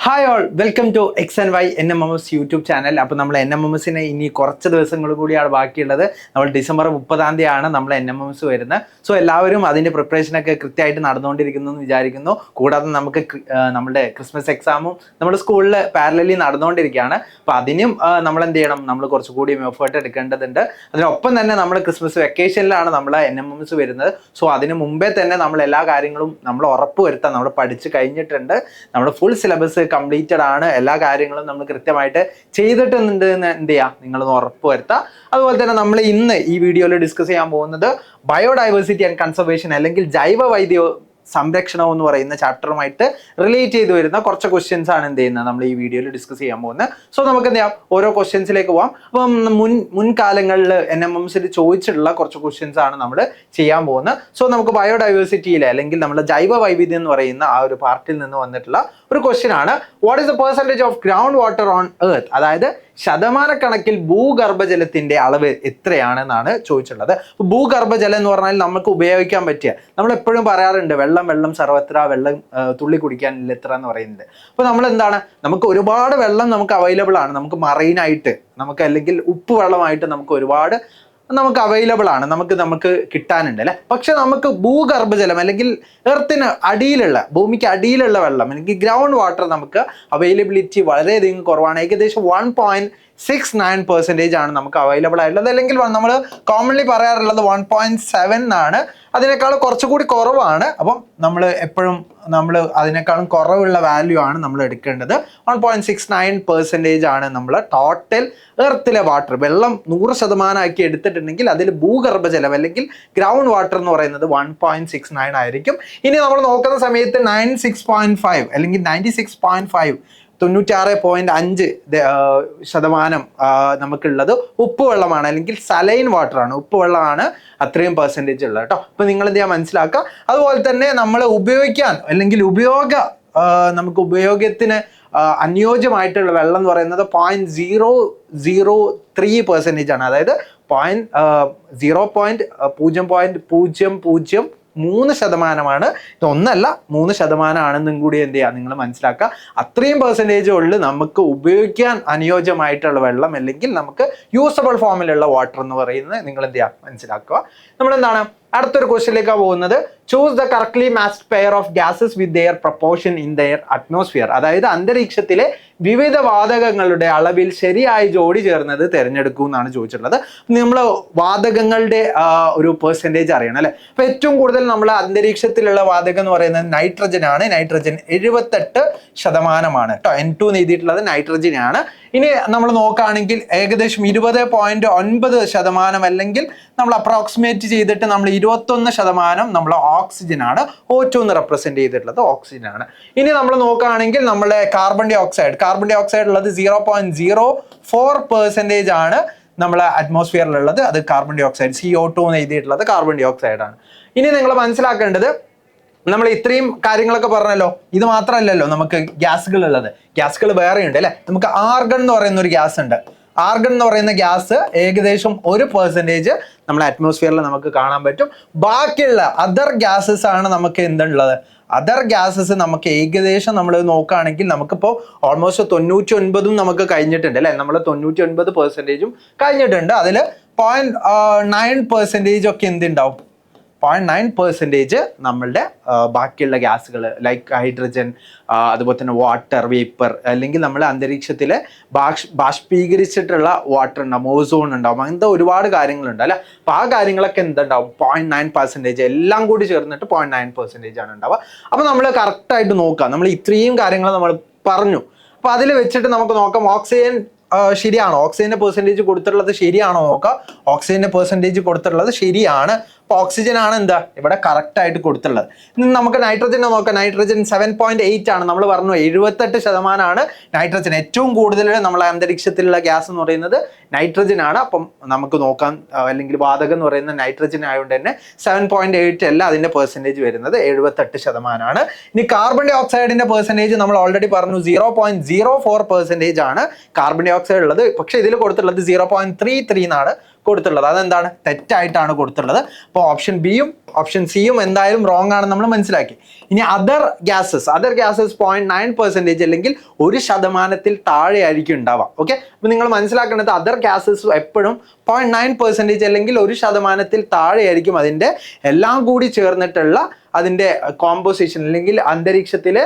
Hi all, welcome to X and Y NMMS YouTube channel. അപ്പോൾ നമ്മൾ NMMSന് ഇനി കുറച്ച് ദിവസങ്ങൾ കൂടിയാണ് ബാക്കിയുള്ളത്. നമ്മൾ ഡിസംബർ 30 നമ്മൾ NMMS വരുന്നത്. സോ എല്ലാവരും അതിൻ്റെ പ്രിപ്പറേഷനൊക്കെ കൃത്യമായിട്ട് നടന്നുകൊണ്ടിരിക്കുന്നു എന്ന് വിചാരിക്കുന്നു. കൂടാതെ നമുക്ക് നമ്മുടെ ക്രിസ്മസ് എക്സാമും നമ്മുടെ സ്കൂളിൽ പാരലലി നടന്നുകൊണ്ടിരിക്കുകയാണ്. അപ്പോൾ അതിനും നമ്മൾ എന്ത് ചെയ്യണം, നമ്മൾ കുറച്ചുകൂടി എഫേർട്ട് എടുക്കേണ്ടതുണ്ട്. അതിനൊപ്പം തന്നെ നമ്മൾ ക്രിസ്മസ് വെക്കേഷനിലാണ് നമ്മൾ NMMS വരുന്നത്. സോ അതിന് മുമ്പേ തന്നെ നമ്മൾ എല്ലാ കാര്യങ്ങളും നമ്മൾ ഉറപ്പുവരുത്താൻ, നമ്മൾ പഠിച്ച് കഴിഞ്ഞിട്ടുണ്ട്, നമ്മൾ ഫുൾ സിലബസ് കംപ്ലീറ്റഡ് ആണ്, എല്ലാ കാര്യങ്ങളും നമ്മൾ കൃത്യമായിട്ട് ചെയ്തിട്ടുണ്ട് എന്ന് എന്ത് ചെയ്യുക, നിങ്ങളൊന്ന് ഉറപ്പുവരുത്തുക. അതുപോലെ തന്നെ നമ്മൾ ഇന്ന് ഈ വീഡിയോയിൽ ഡിസ്കസ് ചെയ്യാൻ പോകുന്നത് ബയോഡൈവേഴ്സിറ്റി ആൻഡ് കൺസർവേഷൻ അല്ലെങ്കിൽ ജൈവ വൈദ്യ സംരക്ഷണം എന്ന് പറയുന്ന ചാപ്റ്ററുമായിട്ട് റിലേറ്റ് ചെയ്ത് വരുന്ന കുറച്ച് ക്വസ്റ്റ്യൻസ് ആണ് എന്ത് ചെയ്യുന്നത് നമ്മൾ ഈ വീഡിയോയിൽ ഡിസ്കസ് ചെയ്യാൻ പോകുന്നത്. സോ നമുക്ക് എന്ത് ചെയ്യാം, ഓരോ ക്വസ്റ്റ്യൻസിലേക്ക് പോവാം. അപ്പം മുൻകാലങ്ങളിൽ NMMSൽ ചോദിച്ചിട്ടുള്ള കുറച്ച് ക്വസ്റ്റ്യൻസ് ആണ് നമ്മൾ ചെയ്യാൻ പോകുന്നത്. സോ നമുക്ക് ബയോഡൈവേഴ്സിറ്റിയിലെ അല്ലെങ്കിൽ നമ്മുടെ ജൈവ വൈവിധ്യം എന്ന് പറയുന്ന ആ ഒരു പാർട്ടിൽ നിന്ന് വന്നിട്ടുള്ള ഒരു ക്വസ്റ്റ്യൻ ആണ്, what is the percentage of ground water on earth? അതായത് ശതമാനക്കണക്കിൽ ഭൂഗർഭജലത്തിന്റെ അളവ് എത്രയാണെന്നാണ് ചോദിച്ചിട്ടുള്ളത്. ഭൂഗർഭജലം എന്ന് പറഞ്ഞാൽ നമുക്ക് ഉപയോഗിക്കാൻ പറ്റിയ, നമ്മൾ എപ്പോഴും പറയാറുണ്ട് വെള്ളം സർവത്ര, വെള്ളം തുള്ളി കുടിക്കാനില്ല എത്ര എന്ന് പറയുന്നത്. അപ്പോൾ നമ്മൾ എന്താണ്, നമുക്ക് ഒരുപാട് വെള്ളം നമുക്ക് അവൈലബിൾ ആണ്, നമുക്ക് മറൈനായിട്ട്, നമുക്ക് അല്ലെങ്കിൽ ഉപ്പ് വെള്ളമായിട്ട് നമുക്ക് ഒരുപാട് നമുക്ക് അവൈലബിൾ ആണ്, നമുക്ക് കിട്ടാനുണ്ട് അല്ലെ. പക്ഷെ നമുക്ക് ഭൂഗർഭജലം അല്ലെങ്കിൽ എർത്തിന് അടിയിലുള്ള, ഭൂമിക്ക് അടിയിലുള്ള വെള്ളം അല്ലെങ്കിൽ ഗ്രൗണ്ട് വാട്ടർ നമുക്ക് അവൈലബിലിറ്റി വളരെയധികം കുറവാണ്. ഏകദേശം 1.69% ആണ് നമുക്ക് അവൈലബിൾ ആയിട്ടുള്ളത്. അല്ലെങ്കിൽ നമ്മൾ കോമൺലി പറയാറുള്ളത് 1.7 ആണ്. അതിനേക്കാൾ കുറച്ചുകൂടി കുറവാണ്. അപ്പം നമ്മൾ എപ്പോഴും അതിനേക്കാളും കുറവുള്ള വാല്യൂ ആണ് നമ്മൾ എടുക്കേണ്ടത്. 1.69% ആണ് നമ്മൾ ടോട്ടൽ എർത്തിലെ വാട്ടർ. വെള്ളം 100% എടുത്തിട്ടുണ്ടെങ്കിൽ അതിൽ ഭൂഗർഭജലം അല്ലെങ്കിൽ ഗ്രൗണ്ട് വാട്ടർ എന്ന് പറയുന്നത് 1.69 ആയിരിക്കും. ഇനി നമ്മൾ നോക്കുന്ന സമയത്ത് 96.5 അല്ലെങ്കിൽ 96.5 96.5% നമുക്കുള്ളത് ഉപ്പ് വെള്ളമാണ് അല്ലെങ്കിൽ സലൈൻ വാട്ടർ ആണ്, ഉപ്പ് വെള്ളമാണ് അത്രയും പെർസെൻറ്റേജ് ഉള്ളത് കേട്ടോ. അപ്പോൾ നിങ്ങൾ എന്ത് ചെയ്യാൻ മനസ്സിലാക്കുക. അതുപോലെ തന്നെ നമ്മൾ ഉപയോഗിക്കാൻ അല്ലെങ്കിൽ നമുക്ക് ഉപയോഗത്തിന് അനുയോജ്യമായിട്ടുള്ള വെള്ളം എന്ന് പറയുന്നത് 0.003% ആണ്. അതായത് 0.0003%. ഇതൊന്നല്ല, 3% ആണെന്നും കൂടി എന്ത് ചെയ്യുക, നിങ്ങൾ മനസ്സിലാക്കുക. അത്രയും പെർസെൻറ്റേജ് ഉള്ളു നമുക്ക് ഉപയോഗിക്കാൻ അനുയോജ്യമായിട്ടുള്ള വെള്ളം അല്ലെങ്കിൽ നമുക്ക് യൂസബിൾ ഫോമിലുള്ള വാട്ടർ എന്ന് പറയുന്നത് നിങ്ങൾ എന്ത് ചെയ്യുക, മനസ്സിലാക്കുക. നമ്മളെന്താണ് അടുത്തൊരു ക്വസ്റ്റ്യനിലേക്കാണ് പോകുന്നത്. Choose the correctly matched pair of gases with their proportion in there atmosphere. അതായത് അന്തരീക്ഷത്തിലെ വിവിധ വാതകങ്ങളുടെ അളവിൽ ശരിയായി ജോഡി ചേർന്നത് തിരഞ്ഞെടുക്കൂ എന്നാണ് ചോദിച്ചിട്ടുള്ളത്. നമ്മൾ വാതകങ്ങളുടെ ഒരു പെർസെൻറ്റേജ് അറിയണം അല്ലെ. അപ്പൊ ഏറ്റവും കൂടുതൽ നമ്മൾ അന്തരീക്ഷത്തിലുള്ള വാതകം എന്ന് പറയുന്നത് നൈട്രജൻ ആണ്. നൈട്രജൻ 78% കേട്ടോ. N2 എന്ന് എഴുതിയിട്ടുള്ളത് നൈട്രജൻ ആണ്. ഇനി നമ്മൾ നോക്കുകയാണെങ്കിൽ ഏകദേശം 20.9% അല്ലെങ്കിൽ നമ്മൾ അപ്രോക്സിമേറ്റ് ചെയ്തിട്ട് നമ്മൾ 21% നമ്മൾ ഓക്സിജൻ ആണ്. O2 എന്ന് റെപ്രസെന്റ് ചെയ്തിട്ടുള്ളത് ഓക്സിജൻ ആണ്. ഇനി നമ്മൾ നോക്കുകയാണെങ്കിൽ നമ്മളെ കാർബൺ ഡൈ ഓക്സൈഡ് ഉള്ളത് 0.04% ആണ് നമ്മളെ അറ്റ്മോസ്ഫിയറിലുള്ളത്. അത് കാർബൺ ഡൈ ഓക്സൈഡ്, CO2 എന്ന് എഴുതിയിട്ടുള്ളത് കാർബൺ ഡൈ ഓക്സൈഡ് ആണ്. ഇനി നിങ്ങൾ മനസ്സിലാക്കേണ്ടത്, നമ്മൾ ഇത്രയും കാര്യങ്ങളൊക്കെ പറഞ്ഞല്ലോ, ഇത് മാത്രമല്ലല്ലോ നമുക്ക് ഗ്യാസുകൾ ഉള്ളത്. ഗ്യാസുകൾ വേറെ ഉണ്ട് അല്ലെ. നമുക്ക് ആർഗൺ എന്ന് പറയുന്ന ഒരു ഗ്യാസ് ഉണ്ട്. ആർഗൺ എന്ന് പറയുന്ന ഗ്യാസ് ഏകദേശം 1% നമ്മുടെ അറ്റ്മോസ്ഫിയറിൽ നമുക്ക് കാണാൻ പറ്റും. ബാക്കിയുള്ള അതർ ഗ്യാസസ് ആണ് നമുക്ക് എന്തുള്ളത്, അതർ ഗ്യാസസ് നമുക്ക് ഏകദേശം നമ്മൾ നോക്കുകയാണെങ്കിൽ നമുക്കിപ്പോൾ ഓൾമോസ്റ്റ് 99% നമുക്ക് കഴിഞ്ഞിട്ടുണ്ട് അല്ലെ. നമ്മൾ 99% കഴിഞ്ഞിട്ടുണ്ട്. അതിൽ 0.9% ഒക്കെ എന്തുണ്ടാവും, 0.9% നമ്മളുടെ ബാക്കിയുള്ള ഗ്യാസുകൾ ലൈക്ക് ഹൈഡ്രജൻ, അതുപോലെ തന്നെ വാട്ടർ വേപ്പർ, അല്ലെങ്കിൽ നമ്മൾ അന്തരീക്ഷത്തിലെ ബാഷ്പീകരിച്ചിട്ടുള്ള വാട്ടർ ഉണ്ടാവും, ഓസോൺ ഉണ്ടാവും, അങ്ങനത്തെ ഒരുപാട് കാര്യങ്ങളുണ്ട് അല്ലെ. അപ്പോൾ ആ കാര്യങ്ങളൊക്കെ എന്തുണ്ടാവും, 0.9%, എല്ലാം കൂടി ചേർന്നിട്ട് 0.9% ആണ് ഉണ്ടാവുക. അപ്പോൾ നമ്മൾ കറക്റ്റായിട്ട് നോക്കുക. നമ്മൾ ഇത്രയും കാര്യങ്ങൾ നമ്മൾ പറഞ്ഞു. അപ്പോൾ അതിൽ വെച്ചിട്ട് നമുക്ക് നോക്കാം ഓക്സിജൻ ശരിയാണോ, ഓക്സിജന്റെ പെർസെൻറ്റേജ് കൊടുത്തിട്ടുള്ളത് ശരിയാണോ നോക്കാം. ഓക്സിജന്റെ പെർസെൻറ്റേജ് കൊടുത്തിട്ടുള്ളത് ശരിയാണ്. അപ്പോൾ ഓക്സിജൻ ആണ് എന്താ ഇവിടെ കറക്റ്റ് ആയിട്ട് കൊടുത്തിട്ടുള്ളത്. ഇനി നമുക്ക് നൈട്രജനെ നോക്കാം. നൈട്രജൻ 7.8 ആണ്. നമ്മൾ പറഞ്ഞു 78% ആണ് നൈട്രജൻ. ഏറ്റവും കൂടുതൽ നമ്മളെ അന്തരീക്ഷത്തിലുള്ള ഗ്യാസ് എന്ന് പറയുന്നത് നൈട്രജൻ ആണ്. അപ്പം നമുക്ക് നോക്കാം, അല്ലെങ്കിൽ വാതകം എന്ന് പറയുന്നത് നൈട്രജൻ ആയതുകൊണ്ട് തന്നെ 7.8 അല്ല അതിന്റെ പെർസെൻറ്റേജ് വരുന്നത്, 78% ആണ്. ഇനി കാർബൺ ഡൈ ഓക്സൈഡിന്റെ പെർസെൻറ്റേജ് നമ്മൾ ഓൾറെഡി പറഞ്ഞു 0.04% ആണ് കാർബൺ ഡൈ ഓക്സൈഡ് ഉള്ളത്. പക്ഷെ ഇതിൽ കൊടുത്തിട്ടുള്ളത് 0.33 എന്നാണ് കൊടുത്തുള്ളത്. അതെന്താണ്? തെറ്റായിട്ടാണ് കൊടുത്തുള്ളത്. അപ്പോൾ ഓപ്ഷൻ ബിയും ഓപ്ഷൻ സിയും എന്തായാലും റോങ് ആണ് നമ്മൾ മനസ്സിലാക്കി. ഇനി അതർ ഗ്യാസസ് 0.9% അല്ലെങ്കിൽ 1% താഴെ ആയിരിക്കും ഉണ്ടാവുക. ഓക്കെ, അപ്പൊ നിങ്ങൾ മനസ്സിലാക്കേണ്ടത് അതർ ഗ്യാസസ് എപ്പോഴും 0.9% അല്ലെങ്കിൽ 1% താഴെ ആയിരിക്കും അതിൻ്റെ എല്ലാം കൂടി ചേർന്നിട്ടുള്ള അതിൻ്റെ കോമ്പോസിഷൻ അല്ലെങ്കിൽ അന്തരീക്ഷത്തിലെ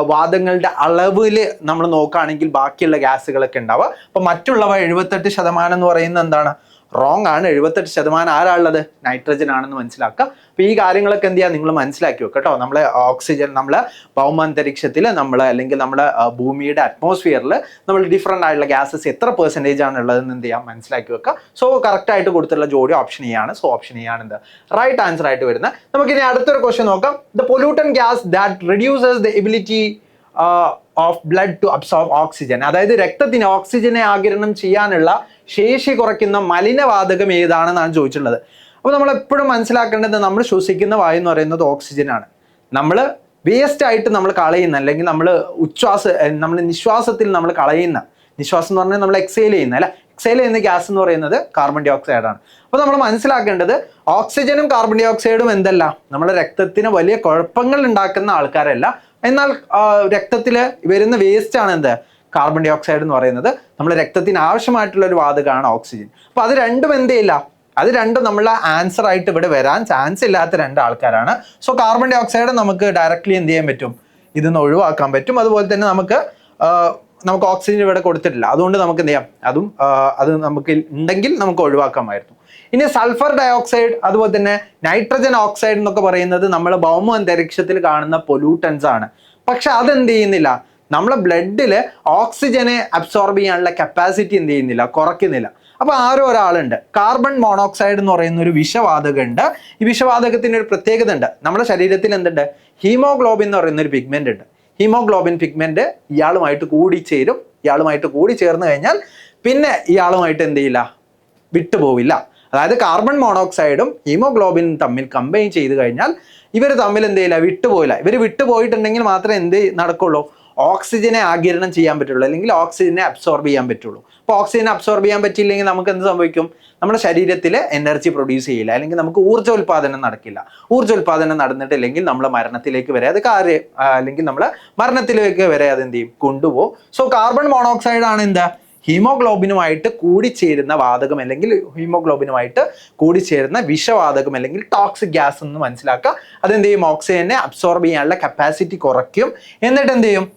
വാതങ്ങളുടെ അളവിൽ നമ്മൾ നോക്കുകയാണെങ്കിൽ ബാക്കിയുള്ള ഗ്യാസുകളൊക്കെ ഉണ്ടാവുക. അപ്പൊ മറ്റുള്ളവ 78% എന്ന് പറയുന്നത് എന്താണ്? റോങ് ആണ്. 78% ആരാളുള്ളത്? നൈട്രജൻ ആണെന്ന് മനസ്സിലാക്കുക. അപ്പൊ ഈ കാര്യങ്ങളൊക്കെ എന്ത് ചെയ്യുക? നിങ്ങൾ മനസ്സിലാക്കി വെക്കുക കേട്ടോ. നമ്മളെ ഓക്സിജൻ, നമ്മളെ ഭൗമാന്തരീക്ഷത്തിൽ അല്ലെങ്കിൽ നമ്മുടെ ഭൂമിയുടെ അറ്റ്മോസ്ഫിയറിൽ നമ്മൾ ഡിഫറെൻ്റ് ആയിട്ടുള്ള ഗ്യാസസ് എത്ര % ആണ് ഉള്ളതെന്ന് എന്ത് ചെയ്യാം? മനസ്സിലാക്കി വെക്കുക. സോ കറക്റ്റ് ആയിട്ട് കൊടുത്തുള്ള ജോഡി ഓപ്ഷൻ എ ആണ്. സോ ഓപ്ഷൻ എ ആണ് എന്ത് റൈറ്റ് ആൻസർ ആയിട്ട് വരുന്നത്. നമുക്കിനി അടുത്തൊരു ക്വസ്റ്റ്യൻ നോക്കാം. The pollutant gas that reduces the ability of blood to absorb oxygen, അതായത് രക്തത്തിന് ഓക്സിജനെ ആഗിരണം ചെയ്യാനുള്ള ശേഷി കുറയ്ക്കുന്ന മലിനവാതകം ഏതാണെന്നാണ് ചോദിച്ചിട്ടുള്ളത്. അപ്പോൾ നമ്മൾ എപ്പോഴും മനസ്സിലാക്കേണ്ടത് നമ്മൾ ശ്വസിക്കുന്ന വായു എന്ന് പറയുന്നത് ഓക്സിജൻ ആണ്. നമ്മൾ വേസ്റ്റ് ആയിട്ട് നമ്മൾ കളയുന്ന അല്ലെങ്കിൽ നമ്മൾ നിശ്വാസത്തിൽ നമ്മൾ കളയുന്ന, നിശ്വാസം എന്ന് പറഞ്ഞാൽ നമ്മൾ എക്സൈൽ ചെയ്യുന്ന ഗ്യാസ് എന്ന് പറയുന്നത് കാർബൺ ഡൈ ഓക്സൈഡ് ആണ്. അപ്പോൾ നമ്മൾ മനസ്സിലാക്കേണ്ടത് ഓക്സിജനും കാർബൺ ഡൈ ഓക്സൈഡും എന്തല്ല, നമ്മുടെ രക്തത്തിന് വലിയ കുഴപ്പങ്ങൾ ഉണ്ടാക്കുന്ന ആൾക്കാരല്ല. എന്നാൽ രക്തത്തിൽ വരുന്ന വേസ്റ്റ് ആണ് എന്ത്? കാർബൺ ഡൈ ഓക്സൈഡ് എന്ന് പറയുന്നത്. നമ്മുടെ രക്തത്തിന് ആവശ്യമായിട്ടുള്ള ഒരു വാതകമാണ് ഓക്സിജൻ. അപ്പൊ അത് രണ്ടും എന്ത് ചെയ്യില്ല, അത് രണ്ടും നമ്മളെ ആൻസർ ആയിട്ട് ഇവിടെ വരാൻ ചാൻസ് ഇല്ലാത്ത രണ്ട് ആൾക്കാരാണ്. സോ കാർബൺ ഡൈ ഓക്സൈഡ് നമുക്ക് ഡയറക്റ്റ്ലി എന്ത് ചെയ്യാൻ പറ്റും? ഇതൊന്ന് ഒഴിവാക്കാൻ പറ്റും. അതുപോലെ തന്നെ നമുക്ക് ഓക്സിജൻ ഇവിടെ കൊടുത്തിട്ടില്ല, അതുകൊണ്ട് നമുക്ക് എന്ത് ചെയ്യാം? അത് നമുക്ക് ഉണ്ടെങ്കിൽ നമുക്ക് ഒഴിവാക്കാമായിരുന്നു. ഇനി സൾഫർ ഡൈ ഓക്സൈഡ് അതുപോലെ തന്നെ നൈട്രജൻ ഓക്സൈഡ് എന്നൊക്കെ പറയുന്നത് നമ്മൾ ഭൗമ അന്തരീക്ഷത്തിൽ കാണുന്ന പൊല്യൂട്ടൻസ് ആണ്. പക്ഷെ അതെന്ത് ചെയ്യുന്നില്ല, നമ്മളെ ബ്ലഡിൽ ഓക്സിജനെ അബ്സോർബ് ചെയ്യാനുള്ള കപ്പാസിറ്റി എന്ത് ചെയ്യുന്നില്ല, കുറയ്ക്കുന്നില്ല. അപ്പൊ ആരോ ഒരാളുണ്ട്, കാർബൺ മോണോക്സൈഡ് എന്ന് പറയുന്ന ഒരു വിഷവാതകം ഉണ്ട്. ഈ വിഷവാതകത്തിന് ഒരു പ്രത്യേകത ഉണ്ട്. നമ്മുടെ ശരീരത്തിൽ എന്തുണ്ട്? ഹീമോഗ്ലോബിൻ എന്ന് പറയുന്ന ഒരു പിഗ്മെന്റ് ഉണ്ട്. Haemoglobin pigment ഇയാളുമായിട്ട് കൂടിച്ചേരും. ഇയാളുമായിട്ട് കൂടി ചേർന്ന് കഴിഞ്ഞാൽ പിന്നെ ഇയാളുമായിട്ട് എന്ത് ചെയ്യില്ല, വിട്ടുപോവില്ല. അതായത് കാർബൺ മോണോക്സൈഡും ഹീമോഗ്ലോബിനും തമ്മിൽ കമ്പൈൻ ചെയ്ത് കഴിഞ്ഞാൽ ഇവർ തമ്മിൽ എന്ത് ചെയ്യില്ല, വിട്ടുപോയില്ല. ഇവർ വിട്ടുപോയിട്ടുണ്ടെങ്കിൽ മാത്രമേ എന്ത് നടക്കുള്ളൂ? ഓക്സിജനെ ആഗിരണം ചെയ്യാൻ പറ്റുള്ളൂ, അല്ലെങ്കിൽ ഓക്സിജനെ അബ്സോർബ് ചെയ്യാൻ പറ്റുള്ളൂ. അപ്പോൾ ഓക്സിജനെ അബ്സോർബ് ചെയ്യാൻ പറ്റിയില്ലെങ്കിൽ നമുക്ക് എന്ത് സംഭവിക്കും? നമ്മുടെ ശരീരത്തിൽ എനർജി പ്രൊഡ്യൂസ് ചെയ്യില്ല, അല്ലെങ്കിൽ നമുക്ക് ഊർജ്ജോൽപാദനം നടക്കില്ല. ഊർജ്ജോൽപാദനം നടന്നിട്ടില്ലെങ്കിൽ നമ്മൾ മരണത്തിലേക്ക് വരെ അത് അല്ലെങ്കിൽ നമ്മൾ മരണത്തിലേക്ക് വരെ അത് എന്ത് ചെയ്യും? കൊണ്ടുപോകും. സോ കാർബൺ മോണോക്സൈഡ് ആണ് എന്താ? ഹീമോഗ്ലോബിനുമായിട്ട് കൂടിച്ചേരുന്ന വാതകം, അല്ലെങ്കിൽ ഹീമോഗ്ലോബിനുമായിട്ട് കൂടിച്ചേരുന്ന വിഷവാതകം, അല്ലെങ്കിൽ ടോക്സിക് ഗ്യാസ് എന്ന് മനസ്സിലാക്കുക. അതെന്ത് ചെയ്യും? ഓക്സിജനെ അബ്സോർബ് ചെയ്യാനുള്ള കപ്പാസിറ്റി കുറയ്ക്കും. എന്നിട്ട് എന്ത് ചെയ്യും?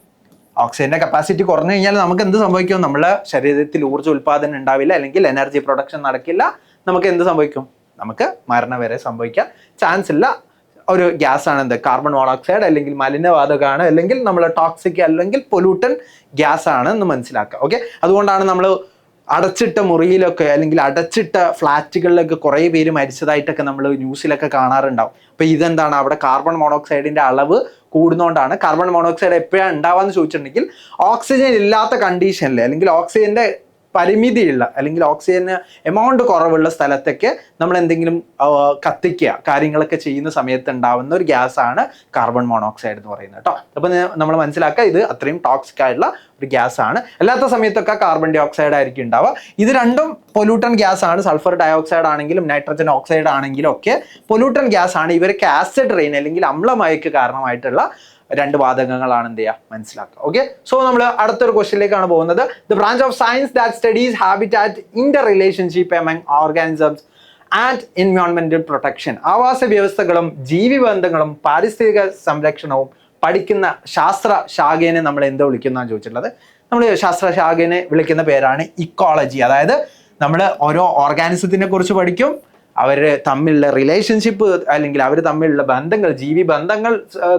ഓക്സിജന്റെ കപ്പാസിറ്റി കുറഞ്ഞു കഴിഞ്ഞാൽ നമുക്ക് എന്ത് സംഭവിക്കും? നമ്മുടെ ശരീരത്തിൽ ഊർജ്ജ ഉൽപാദനം ഉണ്ടാവില്ല, അല്ലെങ്കിൽ എനർജി പ്രൊഡക്ഷൻ നടക്കില്ല. നമുക്ക് എന്ത് സംഭവിക്കും? നമുക്ക് മരണം വരെ സംഭവിക്കാൻ ചാൻസ് ഇല്ല. ഒരു ഗ്യാസ് ആണ് എന്ത്? കാർബൺ മോണോക്സൈഡ്, അല്ലെങ്കിൽ മലിനവാതകമാണ്, അല്ലെങ്കിൽ നമ്മൾ ടോക്സിക് അല്ലെങ്കിൽ പൊല്യൂട്ടൻ ഗ്യാസ് ആണ് എന്ന് മനസ്സിലാക്കുക. ഓക്കെ, അതുകൊണ്ടാണ് നമ്മൾ അടച്ചിട്ട മുറിയിലൊക്കെ അല്ലെങ്കിൽ അടച്ചിട്ട ഫ്ലാറ്റുകളിലൊക്കെ കുറേ പേര് മരിച്ചതായിട്ടൊക്കെ നമ്മൾ ന്യൂസിലൊക്കെ കാണാറുണ്ടാവും. അപ്പോൾ ഇതെന്താണ്? അവിടെ കാർബൺ മോണോക്സൈഡിന്റെ അളവ് കൂടുന്നതുകൊണ്ടാണ്. കാർബൺ മോണോക്സൈഡ് എപ്പോഴാണ് ഉണ്ടാവാന്ന് ചോദിച്ചിട്ടുണ്ടെങ്കിൽ ഓക്സിജൻ ഇല്ലാത്ത കണ്ടീഷനിൽ, അല്ലെങ്കിൽ ഓക്സിജന്റെ പരിമിതിയുള്ള, അല്ലെങ്കിൽ ഓക്സിജന് എമൗണ്ട് കുറവുള്ള സ്ഥലത്തൊക്കെ നമ്മൾ എന്തെങ്കിലും കത്തിക്കുക കാര്യങ്ങളൊക്കെ ചെയ്യുന്ന സമയത്ത് ഉണ്ടാവുന്ന ഒരു ഗ്യാസ് ആണ് കാർബൺ മോണോക്സൈഡ് എന്ന് പറയുന്നത് കേട്ടോ. അപ്പോൾ നമ്മൾ മനസ്സിലാക്കുക, ഇത് അത്രയും ടോക്സിക് ആയിട്ടുള്ള ഒരു ഗ്യാസ് ആണ്. അല്ലാത്ത സമയത്തൊക്കെ കാർബൺ ഡൈ ഓക്സൈഡ് ആയിരിക്കും ഉണ്ടാവുക. ഇത് രണ്ടും പൊല്യൂട്ടൻ ഗ്യാസ് ആണ്. സൾഫർ ഡൈ ഓക്സൈഡ് ആണെങ്കിലും നൈട്രജൻ ഓക്സൈഡ് ആണെങ്കിലും ഒക്കെ പൊല്യൂട്ടൻ ഗ്യാസ് ആണ്. ഇവർക്ക് ആസിഡ് റെയിൻ അല്ലെങ്കിൽ അമ്ലമയക്ക് കാരണമായിട്ടുള്ള രണ്ട് വാതകങ്ങളാണ് എന്ത് ചെയ്യുക? മനസ്സിലാക്കുക. ഓക്കെ, സോ നമ്മൾ അടുത്തൊരു ക്വസ്റ്റ്യനിലേക്കാണ് പോകുന്നത്. The branch of science that studies habitat interrelationship among organisms and എൻവയോൺമെന്റൽ പ്രൊട്ടക്ഷൻ, ആവാസ വ്യവസ്ഥകളും ജീവിബന്ധങ്ങളും പാരിസ്ഥിതിക സംരക്ഷണവും പഠിക്കുന്ന ശാസ്ത്ര ശാഖേനെ നമ്മൾ എന്താ വിളിക്കുന്നതാണ് ചോദിച്ചിട്ടുള്ളത്. നമ്മൾ ശാസ്ത്ര ശാഖേനെ വിളിക്കുന്ന പേരാണ് ഇക്കോളജി. അതായത് നമ്മൾ ഓരോ ഓർഗാനിസത്തിനെ കുറിച്ച് പഠിക്കും, അവർ തമ്മിലുള്ള റിലേഷൻഷിപ്പ് അല്ലെങ്കിൽ അവർ തമ്മിലുള്ള ബന്ധങ്ങൾ, ജീവി ബന്ധങ്ങൾ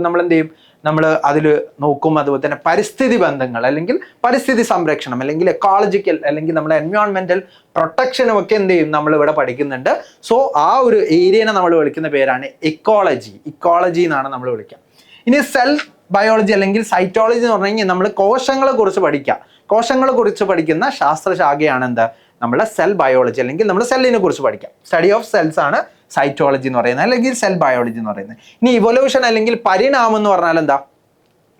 നമ്മൾ എന്ത് ചെയ്യും? നമ്മൾ അതിൽ നോക്കും. അതുപോലെ തന്നെ പരിസ്ഥിതി ബന്ധങ്ങൾ, അല്ലെങ്കിൽ പരിസ്ഥിതി സംരക്ഷണം, അല്ലെങ്കിൽ എക്കോളജിക്കൽ, അല്ലെങ്കിൽ നമ്മുടെ എൻവയോൺമെന്റൽ പ്രൊട്ടക്ഷനും ഒക്കെ എന്ത് ചെയ്യും? നമ്മൾ ഇവിടെ പഠിക്കുന്നുണ്ട്. സോ ആ ഒരു ഏരിയനെ നമ്മൾ വിളിക്കുന്ന പേരാണ് ഇക്കോളജി. ഇക്കോളജി എന്നാണ് നമ്മൾ വിളിക്കുക. ഇനി സെൽ ബയോളജി അല്ലെങ്കിൽ സൈറ്റോളജി എന്ന് പറഞ്ഞു കഴിഞ്ഞാൽ നമ്മൾ കോശങ്ങളെ കുറിച്ച് പഠിക്കുക. കോശങ്ങളെ കുറിച്ച് പഠിക്കുന്ന ശാസ്ത്രശാഖയാണ് എന്താ? നമ്മുടെ സെൽ ബയോളജി, അല്ലെങ്കിൽ നമ്മൾ സെല്ലിനെ കുറിച്ച് പഠിക്കാം. സ്റ്റഡി ഓഫ് സെൽസ് ആണ് സൈറ്റോളജി എന്ന് പറയുന്നത്, അല്ലെങ്കിൽ സെൽ ബയോളജി എന്ന് പറയുന്നത്. ഇനി ഇവല്യൂഷൻ അല്ലെങ്കിൽ പരിണാമം എന്ന് പറഞ്ഞാൽ എന്താ?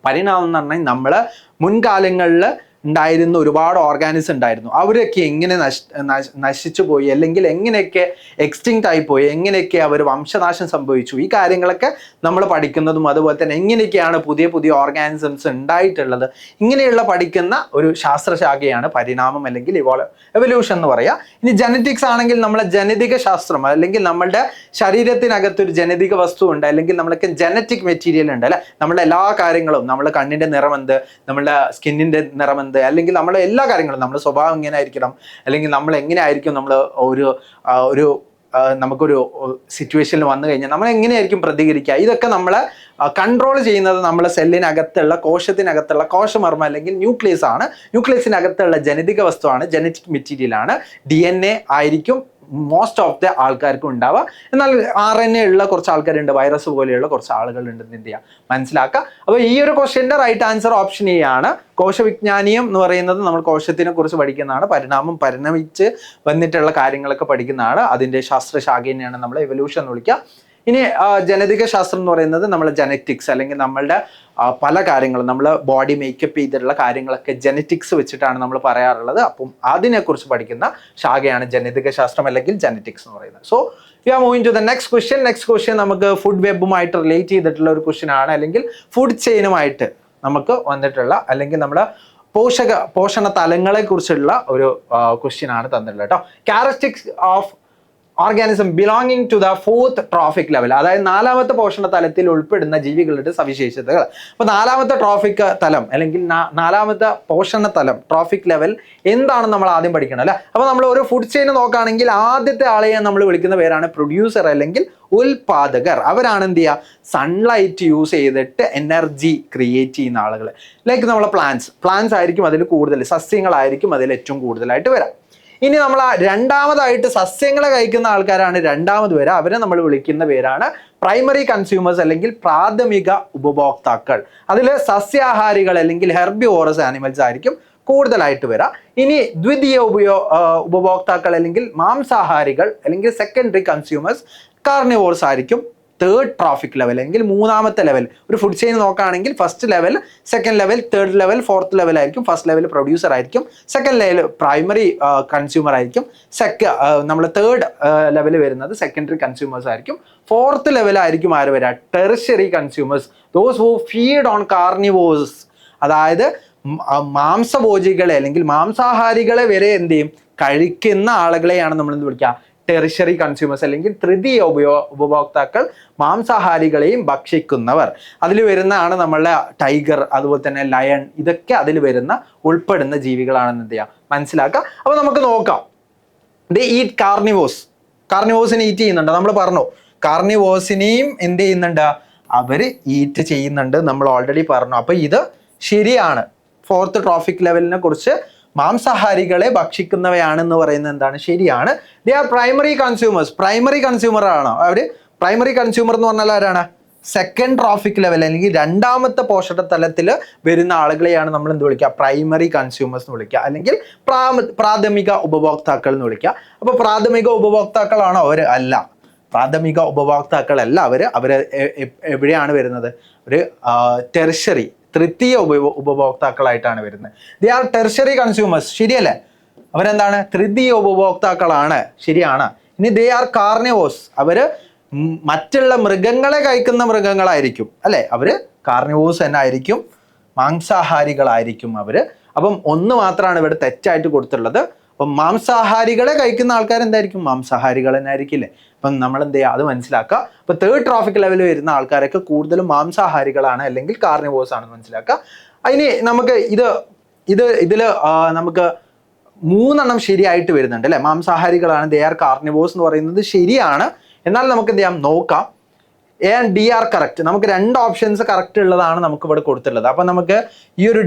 പരിണാമം എന്ന് പറഞ്ഞാൽ നമ്മൾ മുൻകാലങ്ങളിൽ ഉണ്ടായിരുന്ന ഒരുപാട് ഓർഗാനിസം ഉണ്ടായിരുന്നു. അവരൊക്കെ എങ്ങനെ നശിച്ചു പോയി, അല്ലെങ്കിൽ എങ്ങനെയൊക്കെ എക്സ്റ്റിങ്ക്റ്റ് ആയിപ്പോയി, എങ്ങനെയൊക്കെ അവർ വംശനാശം സംഭവിച്ചു, ഈ കാര്യങ്ങളൊക്കെ നമ്മൾ പഠിക്കുന്നതും അതുപോലെ തന്നെ എങ്ങനെയൊക്കെയാണ് പുതിയ പുതിയ ഓർഗാനിസംസ് ഉണ്ടായിട്ടുള്ളത്, ഇങ്ങനെയുള്ള പഠിക്കുന്ന ഒരു ശാസ്ത്രശാഖയാണ് പരിണാമം അല്ലെങ്കിൽ എവല്യൂഷൻ എന്ന് പറയുക. ഇനി ജനറ്റിക്സ് ആണെങ്കിൽ നമ്മളെ ജനിതക ശാസ്ത്രം, അല്ലെങ്കിൽ നമ്മളുടെ ശരീരത്തിനകത്തൊരു ജനിതക വസ്തു ഉണ്ട്, അല്ലെങ്കിൽ നമ്മൾക്ക് ജനറ്റിക് മെറ്റീരിയൽ ഉണ്ട് അല്ലെ. നമ്മുടെ എല്ലാ കാര്യങ്ങളും, നമ്മുടെ കണ്ണിന്റെ നിറമെന്ത്, നമ്മുടെ സ്കിന്നിന്റെ നിറമെന്ത്, അല്ലെങ്കിൽ നമ്മുടെ എല്ലാ കാര്യങ്ങളും, നമ്മുടെ സ്വഭാവം എങ്ങനെ ആയിരിക്കണം, അല്ലെങ്കിൽ നമ്മൾ എങ്ങനെ ആയിരിക്കും, നമ്മൾ ഒരു നമുക്കൊരു സിറ്റുവേഷനിൽ വന്നു കഴിഞ്ഞാൽ നമ്മൾ എങ്ങനെയായിരിക്കും പ്രതികരിക്കുക, ഇതൊക്കെ നമ്മളെ കൺട്രോൾ ചെയ്യുന്നത് നമ്മളെ സെല്ലിനകത്തുള്ള കോശത്തിനകത്തുള്ള കോശമർമ്മം അല്ലെങ്കിൽ ന്യൂക്ലിയസ് ആണ്. ന്യൂക്ലിയസിനകത്തുള്ള ജനിതക വസ്തുവാണ്, ജനറ്റിക് മെറ്റീരിയൽ ആണ്. DNA ആയിരിക്കും മോസ്റ്റ് ഓഫ് ദ ആൾക്കാർക്കും ഉണ്ടാവുക. എന്നാൽ RNA ഉള്ള കുറച്ച് ആൾക്കാരുണ്ട്, വൈറസ് പോലെയുള്ള കുറച്ച് ആളുകളുണ്ട്. എന്ത് ചെയ്യുക, മനസ്സിലാക്കുക. അപ്പോൾ ഈ ഒരു ക്വസ്റ്റ്യൻ്റെ റൈറ്റ് ആൻസർ ഓപ്ഷൻ എ ആണ്. കോശവിജ്ഞാനീയം എന്ന് പറയുന്നത് നമ്മൾ കോശത്തിനെ കുറിച്ച് പഠിക്കുന്നതാണ്. പരിണാമം, പരിണമിച്ച് വന്നിട്ടുള്ള കാര്യങ്ങളൊക്കെ പഠിക്കുന്നതാണ്. അതിൻ്റെ ശാസ്ത്രശാഖ തന്നെയാണ് നമ്മൾ എവല്യൂഷൻ എന്ന് വിളിക്കുക. ഇനി ജനിതക ശാസ്ത്രം എന്ന് പറയുന്നത് നമ്മളെ ജനറ്റിക്സ്, അല്ലെങ്കിൽ നമ്മളുടെ പല കാര്യങ്ങളും, നമ്മൾ ബോഡി മേക്കപ്പ് ചെയ്തിട്ടുള്ള കാര്യങ്ങളൊക്കെ ജനറ്റിക്സ് വെച്ചിട്ടാണ് നമ്മൾ പറയാറുള്ളത്. അപ്പം അതിനെക്കുറിച്ച് പഠിക്കുന്ന ശാഖയാണ് ജനിതക ശാസ്ത്രം അല്ലെങ്കിൽ ജനറ്റിക്സ് എന്ന് പറയുന്നത്. So we are moving to the next question. Next question നമുക്ക് ഫുഡ് വെബുമായിട്ട് റിലേറ്റ് ചെയ്തിട്ടുള്ള ഒരു ക്വസ്റ്റ്യൻ ആണ്, അല്ലെങ്കിൽ ഫുഡ് ചെയിനുമായിട്ട് നമുക്ക് വന്നിട്ടുള്ള, അല്ലെങ്കിൽ നമ്മുടെ പോഷണ തലങ്ങളെ കുറിച്ചുള്ള ഒരു ക്വസ്റ്റ്യൻ ആണ് തന്നിട്ടുള്ളത് കേട്ടോ. Characteristics of organism belonging to the 4th trophic level, അതായത് 4ാമത്തെ പോഷണ തലത്തിൽ ഉൾപ്പെടുന്ന ജീവികളുടെ സവിശേഷതകൾ. അപ്പൊ 4ാമത്തെ ട്രോഫിക് തലം അല്ലെങ്കിൽ 4ാമത്തെ പോഷണ തലം ട്രോഫിക് ലെവൽ എന്താണെന്ന് നമ്മൾ ആദ്യം പഠിക്കണം അല്ലെ. അപ്പൊ നമ്മൾ ഒരു ഫുഡ് ചെയിൻ നോക്കുകയാണെങ്കിൽ ആദ്യത്തെ ആളെയാണ് നമ്മൾ വിളിക്കുന്ന പേരാണ് പ്രൊഡ്യൂസർ അല്ലെങ്കിൽ ഉൽപാദകർ. അവരാണ് എന്ത് ചെയ്യുക, സൺലൈറ്റ് യൂസ് ചെയ്തിട്ട് എനർജി ക്രിയേറ്റ് ചെയ്യുന്ന ആളുകൾ. ലൈക്ക് നമ്മളെ പ്ലാന്റ്സ് ആയിരിക്കും അതിൽ കൂടുതൽ, സസ്യങ്ങളായിരിക്കും അതിൽ ഏറ്റവും കൂടുതലായിട്ട് വരാം. ഇനി നമ്മൾ രണ്ടാമതായിട്ട് സസ്യങ്ങളെ കഴിക്കുന്ന ആൾക്കാരാണ് രണ്ടാമത് വരിക. അവരെ നമ്മൾ വിളിക്കുന്ന പേരാണ് പ്രൈമറി കൺസ്യൂമേഴ്സ് അല്ലെങ്കിൽ പ്രാഥമിക ഉപഭോക്താക്കൾ. അതിൽ സസ്യാഹാരികൾ അല്ലെങ്കിൽ ഹെർബിവോറസ് ആനിമൽസ് ആയിരിക്കും കൂടുതലായിട്ട് വരാം. ഇനി ദ്വിതീയ ഉപഭോക്താക്കൾ അല്ലെങ്കിൽ മാംസാഹാരികൾ അല്ലെങ്കിൽ സെക്കൻഡറി കൺസ്യൂമേഴ്സ് കാർണിവോർസ് ആയിരിക്കും. 3rd ട്രോഫിക് ലെവൽ അല്ലെങ്കിൽ 3ാമത്തെ ലെവൽ. ഒരു ഫുഡ് ചെയിൻ നോക്കുകയാണെങ്കിൽ first level, second level, 3rd level, 4th level ആയിരിക്കും. ഫസ്റ്റ് ലെവൽ പ്രൊഡ്യൂസർ ആയിരിക്കും, സെക്കൻഡ് ലെവൽ പ്രൈമറി കൺസ്യൂമർ ആയിരിക്കും, നമ്മൾ 3rd ലെവൽ വരുന്നത് സെക്കൻഡറി കൺസ്യൂമേഴ്സ് ആയിരിക്കും. 4th ലെവൽ ആയിരിക്കും ആര് വരിക, tertiary consumers, those who feed on carnivores. അതായത് മാംസഭോജികളെ അല്ലെങ്കിൽ മാംസാഹാരികളെ വരെ എന്ത് ചെയ്യും, കഴിക്കുന്ന ആളുകളെയാണ് നമ്മൾ എന്ത് വിളിക്കുക, ടെറിഷ്യറി കൺസ്യൂമേഴ്സ് അല്ലെങ്കിൽ തൃതീയ ഉപഭോക്താക്കൾ, മാംസാഹാരികളെയും ഭക്ഷിക്കുന്നവർ. അതിൽ വരുന്നതാണ് നമ്മളുടെ ടൈഗർ, അതുപോലെ തന്നെ ലയൺ, ഇതൊക്കെ അതിൽ വരുന്ന ഉൾപ്പെടുന്ന ജീവികളാണെന്ന് എന്ത് ചെയ്യുക, മനസ്സിലാക്കുക. അപ്പൊ നമുക്ക് നോക്കാം. ദേ ഈറ്റ് കാർണിവോസിനെ ഈറ്റ് ചെയ്യുന്നുണ്ട്. നമ്മൾ പറഞ്ഞു കാർണിവോസിനെയും എന്ത് ചെയ്യുന്നുണ്ട്, അവര് ഈറ്റ് ചെയ്യുന്നുണ്ട്, നമ്മൾ ഓൾറെഡി പറഞ്ഞു. അപ്പൊ ഇത് ശരിയാണ്. 4th ട്രോഫിക് ലെവലിനെ കുറിച്ച് മാംസാഹാരികളെ ഭക്ഷിക്കുന്നവയാണെന്ന് പറയുന്നത് എന്താണ്, ശരിയാണ്. They are primary consumers. Primary consumer ആണോ അവർ? പ്രൈമറി കൺസ്യൂമർ എന്ന് പറഞ്ഞാൽ ആരാണ്? 2nd ട്രോഫിക് ലെവൽ അല്ലെങ്കിൽ 2ാമത്തെ പോഷക തലത്തിൽ വരുന്ന ആളുകളെയാണ് നമ്മൾ എന്ത് വിളിക്കുക, പ്രൈമറി കൺസ്യൂമേഴ്സ് എന്ന് വിളിക്കുക, അല്ലെങ്കിൽ പ്രാഥമിക ഉപഭോക്താക്കൾ എന്ന് വിളിക്കുക. അപ്പോൾ പ്രാഥമിക ഉപഭോക്താക്കളാണോ അവർ? അല്ല, പ്രാഥമിക ഉപഭോക്താക്കളല്ല അവർ എവിടെയാണ് വരുന്നത്, ഒരു ടെറിഷറി തൃതീയ ഉപഭോക്താക്കളായിട്ടാണ് വരുന്നത്. ദേ ആർ ടെറിഷറി കൺസ്യൂമേഴ്സ്, ശരിയല്ലേ? അവരെന്താണ്, തൃതീയ ഉപഭോക്താക്കളാണ്, ശരിയാണ്. ഇനി ദേ ആർ കാർണിവോഴ്സ്, അവര് മറ്റുള്ള മൃഗങ്ങളെ കഴിക്കുന്ന മൃഗങ്ങളായിരിക്കും അല്ലെ. അവര് കാർണിവോഴ്സ് തന്നെ ആയിരിക്കും, മാംസാഹാരികളായിരിക്കും അവര്. അപ്പം ഒന്ന് മാത്രമാണ് ഇവിടെ തെറ്റായിട്ട് കൊടുത്തുള്ളത്. അപ്പം മാംസാഹാരികളെ കഴിക്കുന്ന ആൾക്കാർ എന്തായിരിക്കും, മാംസാഹാരികൾ തന്നെ ആയിരിക്കില്ലേ. അപ്പം നമ്മൾ എന്ത് ചെയ്യുക, അത് മനസ്സിലാക്കുക. അപ്പൊ 3rd ട്രോഫിക് ലെവലിൽ വരുന്ന ആൾക്കാരൊക്കെ കൂടുതലും മാംസാഹാരികളാണ് അല്ലെങ്കിൽ കാർണിവോഴ്സ് ആണെന്ന് മനസ്സിലാക്കുക. ഇനി നമുക്ക് ഇതില് നമുക്ക് 3 ശരിയായിട്ട് വരുന്നുണ്ട് അല്ലെ. മാംസാഹാരികളാണ്, ദേ ആർ കാർണിവോഴ്സ് എന്ന് പറയുന്നത് ശരിയാണ്. എന്നാൽ നമുക്ക് എന്ത് ചെയ്യാം, നോക്കാം. A and D are correct. നമുക്ക് 2 ഓപ്ഷൻസ് കറക്റ്റ് ഉള്ളതാണ് നമുക്ക് ഇവിടെ കൊടുത്തിട്ടുള്ളത്. അപ്പൊ നമുക്ക് ഈ ഒരു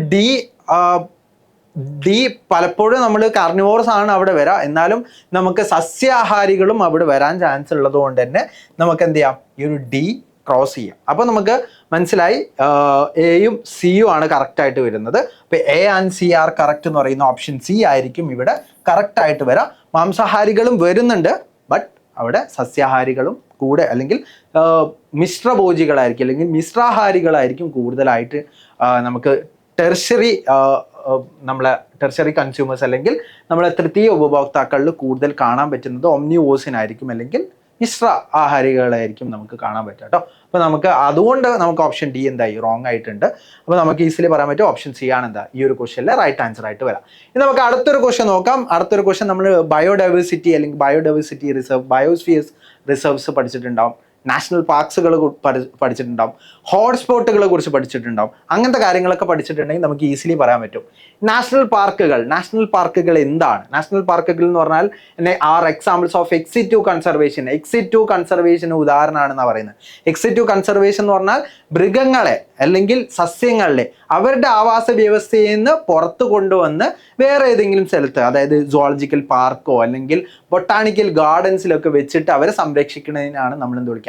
ഡി പലപ്പോഴും നമ്മൾ കാർണിവോർസ് ആണ് അവിടെ വരാം, എന്നാലും നമുക്ക് സസ്യാഹാരികളും അവിടെ വരാൻ ചാൻസ് ഉള്ളത് കൊണ്ട് തന്നെ നമുക്ക് എന്ത് ചെയ്യാം, ഈ ഒരു ഡി ക്രോസ് ചെയ്യാം. അപ്പൊ നമുക്ക് മനസ്സിലായി എയും സിയും ആണ് കറക്റ്റ് ആയിട്ട് വരുന്നത്. അപ്പൊ A and C are correct എന്ന് പറയുന്ന ഓപ്ഷൻ സി ആയിരിക്കും ഇവിടെ കറക്റ്റ് ആയിട്ട് വരാം. മാംസാഹാരികളും വരുന്നുണ്ട്, ബട്ട് അവിടെ സസ്യാഹാരികളും കൂടെ അല്ലെങ്കിൽ മിശ്രഭോജികളായിരിക്കും അല്ലെങ്കിൽ മിശ്രാഹാരികളായിരിക്കും കൂടുതലായിട്ട് നമുക്ക് ടെറിഷറി നമ്മളെ ടെർഷ്യറി കൺസ്യൂമേഴ്സ് അല്ലെങ്കിൽ നമ്മളെ തൃതീയ ഉപഭോക്താക്കളിൽ കൂടുതൽ കാണാൻ പറ്റുന്നത് ഒംനിവോഴ്സിനായിരിക്കും അല്ലെങ്കിൽ മിശ്ര ആഹാരികളായിരിക്കും നമുക്ക് കാണാൻ പറ്റുക കേട്ടോ. അപ്പോൾ നമുക്ക് അതുകൊണ്ട് നമുക്ക് ഓപ്ഷൻ ഡി എന്തായി റോങ് ആയിട്ടുണ്ട്. അപ്പോൾ നമുക്ക് ഈസിലി പറയാൻ പറ്റും ഓപ്ഷൻ സി ആണ് എന്താ ഈ ഒരു ക്വസ്റ്റ്യനിലെ റൈറ്റ് ആൻസർ ആയിട്ട് വരാം. ഇനി നമുക്ക് അടുത്തൊരു ക്വസ്റ്റ്യൻ നോക്കാം. അടുത്തൊരു ക്വസ്റ്റ്യൻ നമ്മൾ ബയോഡൈവേഴ്സിറ്റി അല്ലെങ്കിൽ ബയോഡൈവേഴ്സിറ്റി റിസർവ്, ബയോസ്ഫിയേഴ്സ് റിസർവ്സ് പഠിച്ചിട്ടുണ്ടാവും, നാഷണൽ പാർക്സുകൾ പഠിച്ചിട്ടുണ്ടാവും, ഹോട്ട്സ്പോട്ടുകളെ കുറിച്ച് പഠിച്ചിട്ടുണ്ടാവും. അങ്ങനത്തെ കാര്യങ്ങളൊക്കെ പഠിച്ചിട്ടുണ്ടെങ്കിൽ നമുക്ക് ഈസിലി പറയാൻ പറ്റും. നാഷണൽ പാർക്കുകൾ എന്താണ്? നാഷണൽ പാർക്കുകൾ എന്ന് പറഞ്ഞാൽ ആർ എക്സാമ്പിൾസ് ഓഫ് എക്സിറ്റീവ് കൺസർവേഷൻ. എക്സിറ്റീവ് കൺസർവേഷന് ഉദാഹരണമാണെന്നാണ് പറയുന്നത്. എക്സിറ്റീവ് കൺസർവേഷൻ എന്ന് പറഞ്ഞാൽ മൃഗങ്ങളെ അല്ലെങ്കിൽ സസ്യങ്ങളെ അവരുടെ ആവാസ വ്യവസ്ഥയിൽ നിന്ന് പുറത്തു കൊണ്ടുവന്ന് വേറെ ഏതെങ്കിലും സ്ഥലത്ത്, അതായത് സുവോളജിക്കൽ പാർക്കോ അല്ലെങ്കിൽ ബൊട്ടാണിക്കൽ ഗാർഡൻസിലൊക്കെ വെച്ചിട്ട് അവരെ സംരക്ഷിക്കുന്നതിനാണ് നമ്മൾ എന്ത് വിളിക്കുക?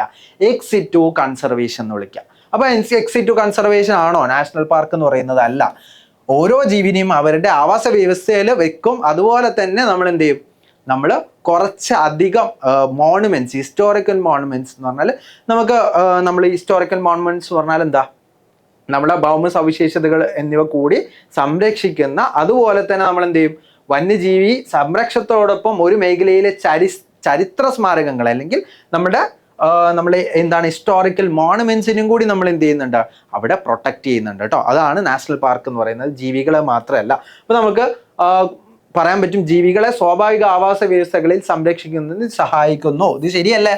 എക്സിറ്റീവ് കൺസർവേഷൻ എന്ന് വിളിക്കുക. അപ്പോൾ എക്സിറ്റീവ് കൺസർവേഷൻ ആണോ നാഷണൽ പാർക്ക് എന്ന് പറയുന്നത്? അല്ല. ഓരോ ജീവിനെയും അവരുടെ ആവാസ വ്യവസ്ഥയിൽ വെക്കും. അതുപോലെ തന്നെ നമ്മൾ എന്ത് ചെയ്യും? നമ്മൾ കുറച്ച് അധികം മോണുമെന്റ്സ്, ഹിസ്റ്റോറിക്കൽ മോണുമെന്റ്സ് എന്ന് പറഞ്ഞാൽ നമ്മൾ ഹിസ്റ്റോറിക്കൽ മോണുമെന്റ്സ് എന്ന് പറഞ്ഞാൽ എന്താ? നമ്മുടെ ഭൗമ സവിശേഷതകൾ എന്നിവ കൂടി സംരക്ഷിക്കുന്ന, അതുപോലെ തന്നെ നമ്മൾ എന്ത് ചെയ്യും? വന്യജീവി സംരക്ഷണത്തോടൊപ്പം ഒരു മേഖലയിലെ ചരിത്ര സ്മാരകങ്ങൾ അല്ലെങ്കിൽ നമ്മൾ എന്താണ് ഹിസ്റ്റോറിക്കൽ മോണുമെന്റ്സിനും കൂടി നമ്മൾ എന്ത് ചെയ്യുന്നുണ്ട്? അവിടെ പ്രൊട്ടക്ട് ചെയ്യുന്നുണ്ട് കേട്ടോ. അതാണ് നാഷണൽ പാർക്ക് എന്ന് പറയുന്നത്. ജീവികളെ മാത്രമല്ല. അപ്പോൾ നമുക്ക് പറയാൻ പറ്റും ജീവികളെ സ്വാഭാവിക ആവാസ വ്യവസ്ഥകളിൽ സംരക്ഷിക്കുന്നതിന് സഹായിക്കുന്നു. ഇത് ശരിയല്ലേ?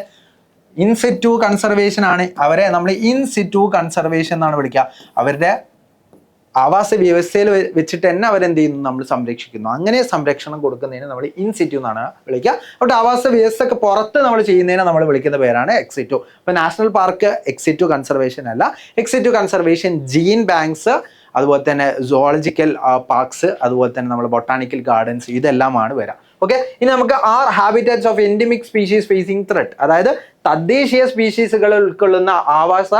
ഇൻസിറ്റു കൺസർവേഷൻ ആണ്. അവരെ നമ്മൾ ഇൻസിറ്റു കൺസർവേഷൻ എന്നാണ് വിളിക്കുക. അവരുടെ ആവാസ വ്യവസ്ഥയിൽ വെച്ചിട്ട് തന്നെ അവരെന്ത് ചെയ്യുന്നു? നമ്മൾ സംരക്ഷിക്കുന്നു. അങ്ങനെ സംരക്ഷണം കൊടുക്കുന്നതിന് നമ്മൾ ഇൻസിറ്റു എന്നാണ് വിളിക്കുക. അവിടെ ആവാസ വ്യവസ്ഥക്ക് പുറത്ത് നമ്മൾ ചെയ്യുന്നതിനെ നമ്മൾ വിളിക്കുന്ന പേരാണ് എക്സിറ്റു. അപ്പോൾ നാഷണൽ പാർക്ക് എക്സിറ്റു കൺസർവേഷൻ അല്ല. എക്സിറ്റു കൺസർവേഷൻ ജീൻ ബാങ്ക്സ്, അതുപോലെ തന്നെ സുവോളജിക്കൽ പാർക്സ്, അതുപോലെ തന്നെ നമ്മൾ ബൊട്ടാണിക്കൽ ഗാർഡൻസ്, ഇതെല്ലാമാണ് വരാം. ഓക്കെ. ഇനി നമുക്ക് are habitats of endemic species facing threat, അതായത് തദ്ദേശീയ സ്പീഷീസുകൾ ഉൾക്കൊള്ളുന്ന ആവാസ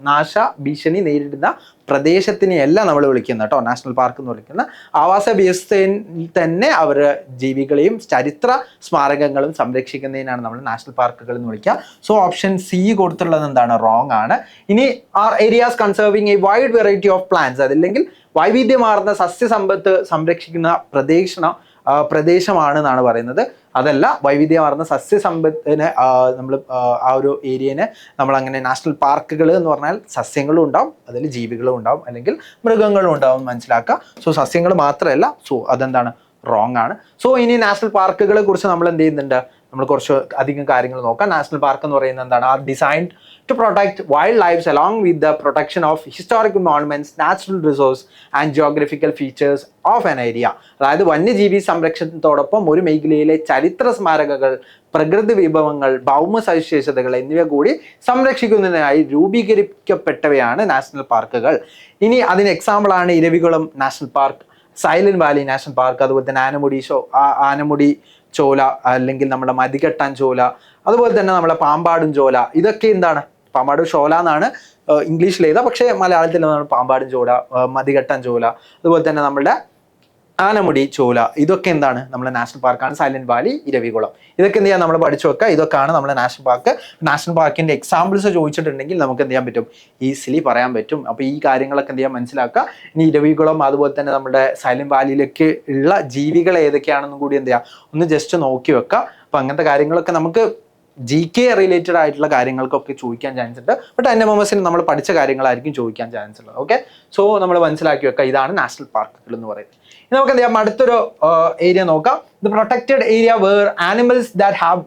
നാശഭീഷണി നേരിടുന്ന പ്രദേശത്തിനെയല്ല നമ്മൾ വിളിക്കുന്നത് കേട്ടോ നാഷണൽ പാർക്ക് എന്ന് വിളിക്കുന്ന. ആവാസ വ്യവസ്ഥയിൽ തന്നെ അവർ ജീവികളെയും ചരിത്ര സ്മാരകങ്ങളും സംരക്ഷിക്കുന്നതിനാണ് നമ്മൾ നാഷണൽ പാർക്കുകൾ എന്ന് വിളിക്കുക. സോ ഓപ്ഷൻ സി കൊടുത്തുള്ളത് എന്താണ്? റോങ് ആണ്. ഇനി R areas conserving A wide variety of plants, അതല്ലെങ്കിൽ വൈവിധ്യമാർന്ന സസ്യസമ്പത്ത് സംരക്ഷിക്കുന്ന പ്രദേശമാണ് എന്നാണ് പറയുന്നത്. അതല്ല, വൈവിധ്യമാർന്ന സസ്യസമ്പത്തിനെ നമ്മൾ ആ ഒരു ഏരിയനെ നമ്മൾ അങ്ങനെ നാഷണൽ പാർക്കുകൾ എന്ന് പറഞ്ഞാൽ സസ്യങ്ങളും ഉണ്ടാവും, അതിൽ ജീവികളും ഉണ്ടാവും, അല്ലെങ്കിൽ മൃഗങ്ങളും ഉണ്ടാവും മനസ്സിലാക്കുക. സോ സസ്യങ്ങൾ മാത്രമല്ല. സോ അതെന്താണ്? റോങ് ആണ്. സോ ഇനി നാഷണൽ പാർക്കുകളെ കുറിച്ച് നമ്മൾ എന്ത് ചെയ്യുന്നുണ്ട്? നമ്മൾ കുറച്ച് അധികം കാര്യങ്ങൾ നോക്കാം. നാഷണൽ പാർക്ക് എന്ന് പറയുന്നത് എന്താണ്? R designed to protect wildlife along with the protection of historical monuments, natural resources and geographical features of an area. അതായത് വന്യജീവി സംരക്ഷണത്തോടൊപ്പം ഒരു മേഖലയിലെ ചരിത്ര സ്മാരകങ്ങൾ, പ്രകൃതി വിഭവങ്ങൾ, ഭൗമ സവിശേഷതകൾ എന്നിവ കൂടി സംരക്ഷിക്കുന്നതിനായി രൂപീകരിക്കപ്പെട്ടവയാണ് നാഷണൽ പാർക്കുകൾ. ഇനി അതിന് എക്സാമ്പിളാണ് Eravikulam national park, silent Valley national park, അതുപോലെ തന്നെ ആനമുടി ചോല അല്ലെങ്കിൽ നമ്മുടെ മതികെട്ടാൻ ചോല, അതുപോലെ തന്നെ നമ്മളെ പാമ്പാടും ചോല. ഇതൊക്കെ എന്താണ്? പാമ്പാടും ചോല എന്നാണ് ഇംഗ്ലീഷിൽ എഴുതുക, പക്ഷേ മലയാളത്തിൽ പാമ്പാടും ചോല, മതികെട്ടാൻ ചോല, അതുപോലെ തന്നെ നമ്മളുടെ ആനമുടി ചോല, ഇതൊക്കെ എന്താണ്? നമ്മുടെ നാഷണൽ പാർക്കാണ്. സൈലന്റ് വാലി, ഇരവികുളം, ഇതൊക്കെ എന്ത് ചെയ്യാൻ നമ്മൾ പഠിച്ചു വെക്കുക. ഇതൊക്കെയാണ് നമ്മുടെ നാഷണൽ പാർക്ക്. നാഷണൽ പാർക്കിന്റെ എക്സാമ്പിൾസ് ചോദിച്ചിട്ടുണ്ടെങ്കിൽ നമുക്ക് എന്ത് ചെയ്യാൻ പറ്റും? ഈസിലി പറയാൻ പറ്റും. അപ്പോൾ ഈ കാര്യങ്ങളൊക്കെ എന്ത് ചെയ്യാൻ മനസ്സിലാക്കുക. ഇനി ഇരവികുളം അതുപോലെ തന്നെ നമ്മുടെ സൈലന്റ് വാലിയിലേക്ക് ഉള്ള ജീവികൾ ഏതൊക്കെയാണെന്നും കൂടി എന്ത് ചെയ്യുക? ഒന്ന് ജസ്റ്റ് നോക്കി വെക്കുക. അപ്പോൾ അങ്ങനത്തെ കാര്യങ്ങളൊക്കെ നമുക്ക് GK റിലേറ്റഡ് ആയിട്ടുള്ള കാര്യങ്ങൾക്കൊക്കെ ചോദിക്കാൻ ചാൻസ് ഉണ്ട്. ബട്ട് NMMSന് നമ്മൾ പഠിച്ച കാര്യങ്ങളായിരിക്കും ചോദിക്കാൻ ചാൻസ് ഉള്ളത്. ഓക്കെ. സോ നമ്മൾ മനസ്സിലാക്കി വെക്കുക, ഇതാണ് നാഷണൽ പാർക്കുകൾ എന്ന് പറയുന്നത്. ഇനി നമുക്ക് എന്ത് ചെയ്യാം? അടുത്തൊരു ഏരിയ നോക്കാം. The protected area where animals that have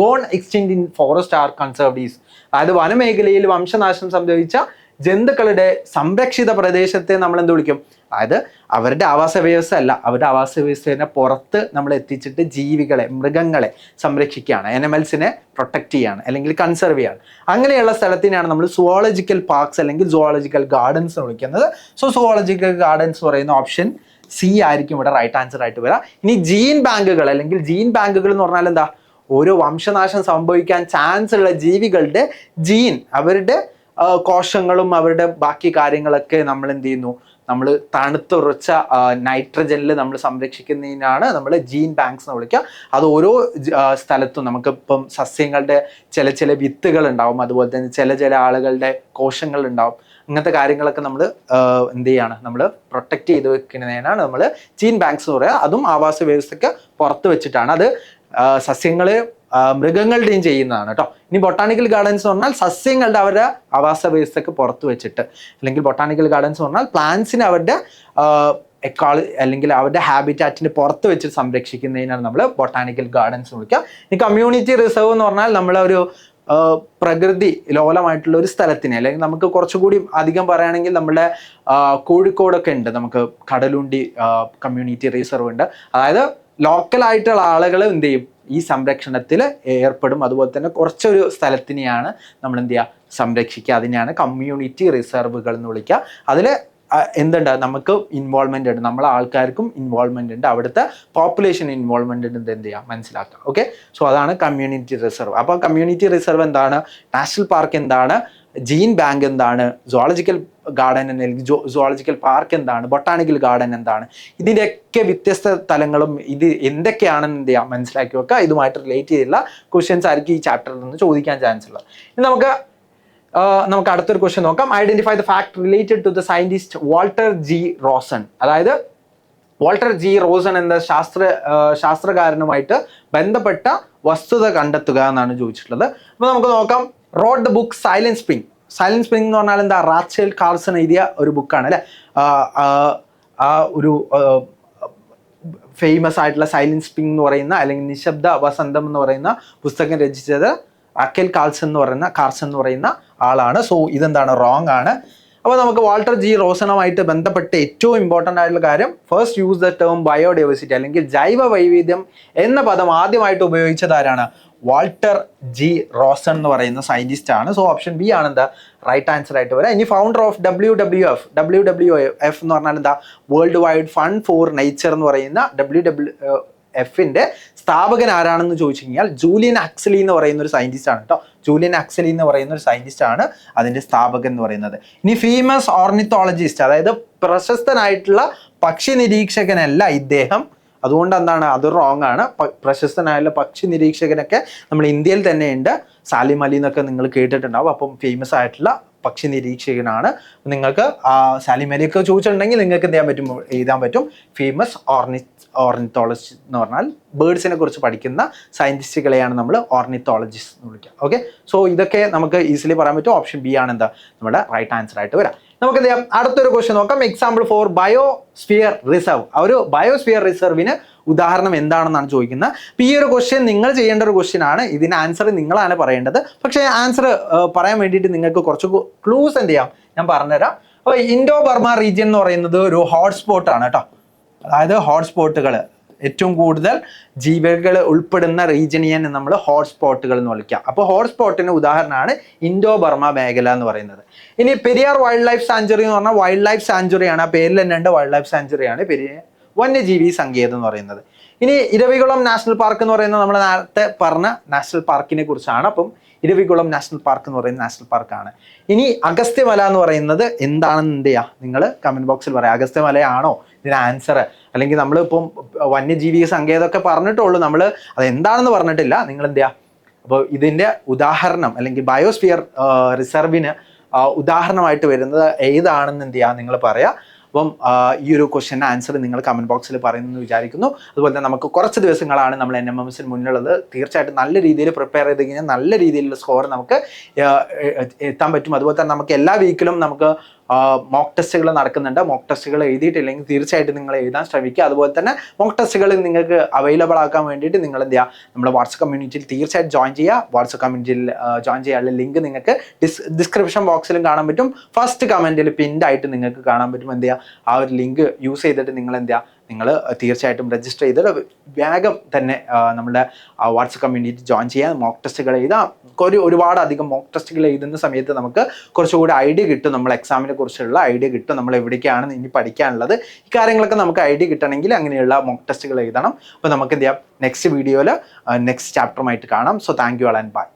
gone extinct in forest are conserved is, അതായത് വനമേഖലയിൽ വംശനാശം സംഭവിച്ച ജന്തുക്കളുടെ സംരക്ഷിത പ്രദേശത്തെ നമ്മൾ എന്ത് വിളിക്കും? അതായത് അവരുടെ ആവാസ വ്യവസ്ഥ അല്ല, അവരുടെ ആവാസ വ്യവസ്ഥയെ പുറത്ത് നമ്മൾ എത്തിച്ചിട്ട് ജീവികളെ, മൃഗങ്ങളെ സംരക്ഷിക്കുകയാണ്, അനിമൽസിനെ പ്രൊട്ടക്ട് ചെയ്യാണ് അല്ലെങ്കിൽ കൺസർവ് ചെയ്യാണ്. അങ്ങനെയുള്ള സ്ഥലത്തിനാണ് നമ്മൾ സുവോളജിക്കൽ പാർക്സ് അല്ലെങ്കിൽ സുവോളജിക്കൽ ഗാർഡൻസ് എന്ന് വിളിക്കുന്നത്. സോ സുവോളജിക്കൽ ഗാർഡൻസ് പറയുന്ന ഓപ്ഷൻ സി ആയിരിക്കും ഇവിടെ റൈറ്റ് ആൻസർ ആയിട്ട് വരാം. ഇനി ജീൻ ബാങ്കുകൾ അല്ലെങ്കിൽ ജീൻ ബാങ്കുകൾ എന്ന് പറഞ്ഞാൽ എന്താ? ഓരോ വംശനാശം സംഭവിക്കാൻ ചാൻസ് ഉള്ള ജീവികളുടെ ജീൻ, അവരുടെ കോശങ്ങളും അവരുടെ ബാക്കി കാര്യങ്ങളൊക്കെ നമ്മൾ എന്ത് ചെയ്യുന്നു? നമ്മൾ തണുത്തുറച്ച നൈട്രജനിൽ നമ്മൾ സംരക്ഷിക്കുന്നതിനാണ് നമ്മൾ ജീൻ ബാങ്ക്സ് എന്ന് വിളിക്കുക. അത് ഓരോ സ്ഥലത്തും നമുക്കിപ്പം സസ്യങ്ങളുടെ ചില വിത്തുകൾ ഉണ്ടാവും, അതുപോലെ തന്നെ ചില ആളുകളുടെ കോശങ്ങൾ ഉണ്ടാവും. ഇങ്ങനത്തെ കാര്യങ്ങളൊക്കെ നമ്മൾ എന്ത് ചെയ്യാണ്, നമ്മൾ പ്രൊട്ടക്ട് ചെയ്ത് വെക്കുന്നതിനാണ് നമ്മൾ ജീൻ ബാങ്ക്സ് എന്ന് പറയുക. അതും ആവാസ വ്യവസ്ഥയ്ക്ക് പുറത്ത് വെച്ചിട്ടാണ്. അത് സസ്യങ്ങൾ മൃഗങ്ങളുടെയും ചെയ്യുന്നതാണ് കേട്ടോ. ഇനി ബൊട്ടാണിക്കൽ ഗാർഡൻസ് എന്ന് പറഞ്ഞാൽ സസ്യങ്ങളുടെ അവരുടെ ആവാസ വ്യവസ്ഥയ്ക്ക് പുറത്ത് വെച്ചിട്ട്, അല്ലെങ്കിൽ ബൊട്ടാണിക്കൽ ഗാർഡൻസ് എന്ന് പറഞ്ഞാൽ പ്ലാന്റ്സിനെ അവരുടെ അല്ലെങ്കിൽ അവരുടെ ഹാബിറ്റാറ്റിന് പുറത്ത് വെച്ച് സംരക്ഷിക്കുന്നതിനാണ് നമ്മൾ ബൊട്ടാണിക്കൽ ഗാർഡൻസ് വിളിക്കുക. ഈ കമ്മ്യൂണിറ്റി റിസർവ് എന്ന് പറഞ്ഞാൽ നമ്മളൊരു പ്രകൃതി ലോലമായിട്ടുള്ള ഒരു സ്ഥലത്തിന്, അല്ലെങ്കിൽ നമുക്ക് കുറച്ചുകൂടി അധികം പറയുകയാണെങ്കിൽ നമ്മുടെ കോഴിക്കോടൊക്കെ ഉണ്ട്, നമുക്ക് കടലുണ്ടി കമ്മ്യൂണിറ്റി റിസർവ് ഉണ്ട്. അതായത് ലോക്കലായിട്ടുള്ള ആളുകൾ എന്ത് ചെയ്യും, ഈ സംരക്ഷണത്തിൽ ഏർപ്പെടും. അതുപോലെ തന്നെ കുറച്ചൊരു സ്ഥലത്തിനെയാണ് നമ്മൾ എന്ത് ചെയ്യുക, സംരക്ഷിക്കുക. അതിനെയാണ് കമ്മ്യൂണിറ്റി റിസർവുകൾ എന്ന് വിളിക്കുക. അതിൽ എന്തുണ്ട്, നമുക്ക് ഇൻവോൾവ്മെന്റ് ഉണ്ട്, നമ്മളെ ആൾക്കാർക്കും ഇൻവോൾവ്മെന്റ് ഉണ്ട്, അവിടുത്തെ പോപ്പുലേഷൻ ഇൻവോൾവ്മെന്റ് ഉണ്ട്, എന്ത് ചെയ്യുക, മനസ്സിലാക്കുക. ഓക്കെ, സോ അതാണ് കമ്മ്യൂണിറ്റി റിസർവ്. അപ്പോൾ കമ്മ്യൂണിറ്റി റിസർവ് എന്താണ്, നാഷണൽ പാർക്ക് എന്താണ്, ജീൻ ബാങ്ക് എന്താണ്, സുവോളജിക്കൽ ഗാർഡൻ അല്ലെങ്കിൽ സുവോളജിക്കൽ പാർക്ക് എന്താണ്, ബൊട്ടാണിക്കൽ ഗാർഡൻ എന്താണ്, ഇതിൻ്റെയൊക്കെ വ്യത്യസ്ത തലങ്ങളും ഇത് എന്തൊക്കെയാണെന്ന് എന്ത് ചെയ്യുക, മനസ്സിലാക്കി വെക്കുക. ഇതുമായിട്ട് റിലേറ്റ് ചെയ്തുള്ള ക്വസ്റ്റ്യൻസ് ആയിരിക്കും ഈ ചാപ്റ്ററിൽ നിന്ന് ചോദിക്കാൻ ചാൻസ് ഉള്ളത്. ഇനി നമുക്ക് അടുത്തൊരു ക്വസ്റ്റ്യൻ നോക്കാം. Identify the fact related to the scientist Walter G Rosen. അതായത് വാൾട്ടർ ജി റോസൺ എന്ന ശാസ്ത്രകാരനുമായിട്ട് ബന്ധപ്പെട്ട വസ്തുത കണ്ടെത്തുക എന്നാണ് ചോദിച്ചിട്ടുള്ളത്. അപ്പോൾ നമുക്ക് നോക്കാം. Road the book silent spring. Silent spring എന്ന് പറഞ്ഞാൽ എന്താ, റാച്ചൽ കാർസൺ എഴുതിയ ഒരു ബുക്കാണ് അല്ലെ. ഒരു ഫേമസ് ആയിട്ടുള്ള സൈലന്റ് സ്പ്രിംഗ് എന്ന് പറയുന്ന, അല്ലെങ്കിൽ നിശബ്ദ വസന്തം എന്ന് പറയുന്ന പുസ്തകം രചിച്ചത് റാച്ചൽ കാർസൺ എന്ന് പറയുന്ന ആളാണ്. സോ ഇതെന്താണ്, റോങ് ആണ്. അപ്പോൾ നമുക്ക് വാൾട്ടർ ജി റോസണുമായിട്ട് ബന്ധപ്പെട്ട് ഏറ്റവും ഇമ്പോർട്ടൻ്റ് ആയിട്ടുള്ള കാര്യം, first use the term biodiversity അല്ലെങ്കിൽ ജൈവ വൈവിധ്യം എന്ന പദം ആദ്യമായിട്ട് ഉപയോഗിച്ചത് ആരാണ്, വാൾട്ടർ ജി റോസൺ എന്ന് പറയുന്ന സയന്റിസ്റ്റ് ആണ്. സോ ഓപ്ഷൻ ബി ആണ് എന്താ റൈറ്റ് ആൻസർ ആയിട്ട് വരാം. ഇനി ഫൗണ്ടർ ഓഫ് WWF എന്ന് പറഞ്ഞാൽ എന്താ, World Wide Fund for Nature എന്ന് പറയുന്ന WWFന്റെ സ്ഥാപകൻ ആരാണെന്ന് ചോദിച്ചു കഴിഞ്ഞാൽ ജൂലിയൻ ഹക്സ്ലി എന്ന് പറയുന്ന ഒരു സയന്റിസ്റ്റ് ആണ് കേട്ടോ. ജൂലിയൻ ഹക്സ്ലി എന്ന് പറയുന്ന ഒരു സയന്റിസ്റ്റ് ആണ് അതിന്റെ സ്ഥാപകൻ എന്ന് പറയുന്നത്. ഇനി ഫേമസ് ഓർണിത്തോളജിസ്റ്റ്, അതായത് പ്രശസ്തനായിട്ടുള്ള പക്ഷി നിരീക്ഷകനല്ല ഇദ്ദേഹം. അതുകൊണ്ട് എന്താണ്, അത് റോങ് ആണ്. പ്രശസ്തനായുള്ള പക്ഷി നിരീക്ഷകനൊക്കെ നമ്മൾ ഇന്ത്യയിൽ തന്നെ ഉണ്ട്. സാലിം അലി എന്നൊക്കെ നിങ്ങൾ കേട്ടിട്ടുണ്ടാവും. അപ്പം ഫേമസ് ആയിട്ടുള്ള പക്ഷി നിരീക്ഷകനാണ്. നിങ്ങൾക്ക് സാലിം അലിയൊക്കെ ചോദിച്ചിട്ടുണ്ടെങ്കിൽ നിങ്ങൾക്ക് എന്ത് ചെയ്യാൻ പറ്റും, എഴുതാൻ പറ്റും ഫേമസ് ഓർണിത്തോളജിസ്റ്റ് എന്ന് പറഞ്ഞാൽ ബേർഡ്സിനെ കുറിച്ച് പഠിക്കുന്ന സയന്റിസ്റ്റുകളെയാണ് നമ്മൾ ഓർണിത്തോളജിസ്റ്റ് എന്ന് വിളിക്കുക. ഓക്കെ, സോ ഇതൊക്കെ നമുക്ക് ഈസിലി പറയാൻ പറ്റും. ഓപ്ഷൻ ബി ആണ് എന്താ നമ്മുടെ റൈറ്റ് ആൻസർ ആയിട്ട് വരാം. നമുക്ക് എന്ത് ചെയ്യാം, അടുത്തൊരു ക്വസ്റ്റ്യൻ നോക്കാം. Example for biosphere reserve. ഒരു ബയോസ്ഫിയർ റിസർവിന് ഉദാഹരണം എന്താണെന്നാണ് ചോദിക്കുന്നത്. അപ്പോൾ ഈ ഒരു ക്വസ്റ്റ്യൻ നിങ്ങൾ ചെയ്യേണ്ട ഒരു ക്വസ്റ്റ്യൻ ആണ്. ഇതിന് ആൻസർ നിങ്ങളാണ് പറയേണ്ടത്. പക്ഷേ ആൻസർ പറയാൻ വേണ്ടിയിട്ട് നിങ്ങൾക്ക് കുറച്ച് ക്ലൂസ് എന്ത് ചെയ്യാം, ഞാൻ പറഞ്ഞുതരാം. അപ്പോൾ ഇൻഡോ ബർമ റീജിയൻ എന്ന് പറയുന്നത് ഒരു ഹോട്ട്സ്പോട്ടാണ് കേട്ടോ. അതായത് ഹോട്ട്സ്പോട്ടുകൾ, ഏറ്റവും കൂടുതൽ ജീവികൾ ഉൾപ്പെടുന്ന റീജിയൻ നമ്മൾ ഹോട്ട്സ്പോട്ടുകൾ എന്ന് വിളിക്കാം. അപ്പോൾ ഹോട്ട്സ്പോട്ടിന് ഉദാഹരണമാണ് ഇൻഡോ ബർമ മേഖല എന്ന് പറയുന്നത്. ഇനി പെരിയാർ വൈൽഡ് ലൈഫ് സാഞ്ചുറി എന്ന് പറഞ്ഞാൽ വൈൽഡ് ലൈഫ് സാഞ്ചുറിയാണ്. ആ പേരിൽ തന്നെ ഉണ്ട്, വൈൽഡ് ലൈഫ് സാഞ്ചുറിയാണ് പെരിയാർ വന്യജീവി സങ്കേതം എന്ന് പറയുന്നത്. ഇനി ഇരവികുളം നാഷണൽ പാർക്ക് എന്ന് പറയുന്നത് നമ്മൾ നേരത്തെ പറഞ്ഞ നാഷണൽ പാർക്കിനെ കുറിച്ചാണ്. അപ്പം ഇരവികുളം നാഷണൽ പാർക്ക് എന്ന് പറയുന്ന നാഷണൽ പാർക്കാണ്. ഇനി അഗസ്ത്യമല എന്ന് പറയുന്നത് എന്താണെന്ന് എന്ത് ചെയ്യുക, നിങ്ങൾ കമന്റ് ബോക്സിൽ പറയാം. അഗസ്ത്യമലയാണോ ഇതിന് ആൻസർ? അല്ലെങ്കിൽ നമ്മളിപ്പം വന്യജീവി സങ്കേതമൊക്കെ പറഞ്ഞിട്ടുള്ളൂ, നമ്മൾ അത് എന്താണെന്ന് പറഞ്ഞിട്ടില്ല. നിങ്ങൾ എന്ത് ചെയ്യുക, അപ്പോൾ ഇതിൻ്റെ ഉദാഹരണം അല്ലെങ്കിൽ ബയോസ്ഫിയർ റിസർവിന് ഉദാഹരണമായിട്ട് വരുന്നത് ഏതാണെന്ന് എന്ത് ചെയ്യുക, നിങ്ങൾ പറയാം. അപ്പം ഈ ഒരു ക്വസ്റ്റ്യൻ്റെ ആൻസർ നിങ്ങൾ കമൻറ്റ് ബോക്സിൽ പറയുമെന്ന് വിചാരിക്കുന്നു. അതുപോലെ തന്നെ നമുക്ക് കുറച്ച് ദിവസങ്ങളാണ് നമ്മൾ NMMSന് മുന്നിലുള്ളത്. തീർച്ചയായിട്ടും നല്ല രീതിയിൽ പ്രിപ്പയർ ചെയ്ത് കഴിഞ്ഞാൽ നല്ല രീതിയിലുള്ള സ്കോർ നമുക്ക് എത്താൻ പറ്റും. അതുപോലെ തന്നെ നമുക്ക് എല്ലാ വീക്കിലും നമുക്ക് മോക്ക് ടെസ്റ്റുകൾ നടക്കുന്നുണ്ട്. മോക്ക് ടെസ്റ്റുകൾ എഴുതിയിട്ടില്ലെങ്കിൽ തീർച്ചയായിട്ടും നിങ്ങൾ എഴുതാൻ ശ്രമിക്കുക. അതുപോലെ തന്നെ മോക്ക് ടെസ്റ്റുകൾ നിങ്ങൾക്ക് അവൈലബിൾ ആക്കാൻ വേണ്ടിയിട്ട് നിങ്ങൾ എന്ത് ചെയ്യുക, നമ്മുടെ വാട്സപ്പ് കമ്മ്യൂണിറ്റിയിൽ തീർച്ചയായിട്ടും ജോയിൻ ചെയ്യുക. വാട്സപ്പ് കമ്മ്യൂണിറ്റിയിൽ ജോയിൻ ചെയ്യാനുള്ള ലിങ്ക് നിങ്ങൾക്ക് ഡിസ്ക്രിപ്ഷൻ ബോക്സിലും കാണാൻ പറ്റും. ഫസ്റ്റ് കമൻറ്റിൽ പിൻഡ് ആയിട്ട് നിങ്ങൾക്ക് കാണാൻ പറ്റും. എന്ത് ചെയ്യുക, ആ ഒരു ലിങ്ക് യൂസ് ചെയ്തിട്ട് നിങ്ങൾ എന്ത് ചെയ്യുക, നിങ്ങൾ തീർച്ചയായിട്ടും രജിസ്റ്റർ ചെയ്തിട്ട് വേഗം തന്നെ നമ്മുടെ വാട്സപ്പ് കമ്മ്യൂണിറ്റി ജോയിൻ ചെയ്യാൻ, മോക്ക് ടെസ്റ്റുകൾ എഴുതാം. ഒരുപാട് അധികം മോക്ക് ടെസ്റ്റുകൾ എഴുതുന്ന സമയത്ത് നമുക്ക് കുറച്ചുകൂടി ഐഡിയ കിട്ടും, നമ്മൾ എക്സാമിനെ കുറിച്ചുള്ള ഐഡിയ കിട്ടും, നമ്മൾ എവിടേക്കാണ് ഇനി പഠിക്കാനുള്ളത്. ഈ കാര്യങ്ങളൊക്കെ നമുക്ക് ഐഡിയ കിട്ടണമെങ്കിൽ അങ്ങനെയുള്ള മോക്ക് ടെസ്റ്റുകൾ എഴുതണം. അപ്പോൾ നമുക്ക് എന്ത് ചെയ്യാം, നെക്സ്റ്റ് വീഡിയോയിൽ നെക്സ്റ്റ് ചാപ്റ്ററുമായിട്ട് കാണാം. So thank you all and by.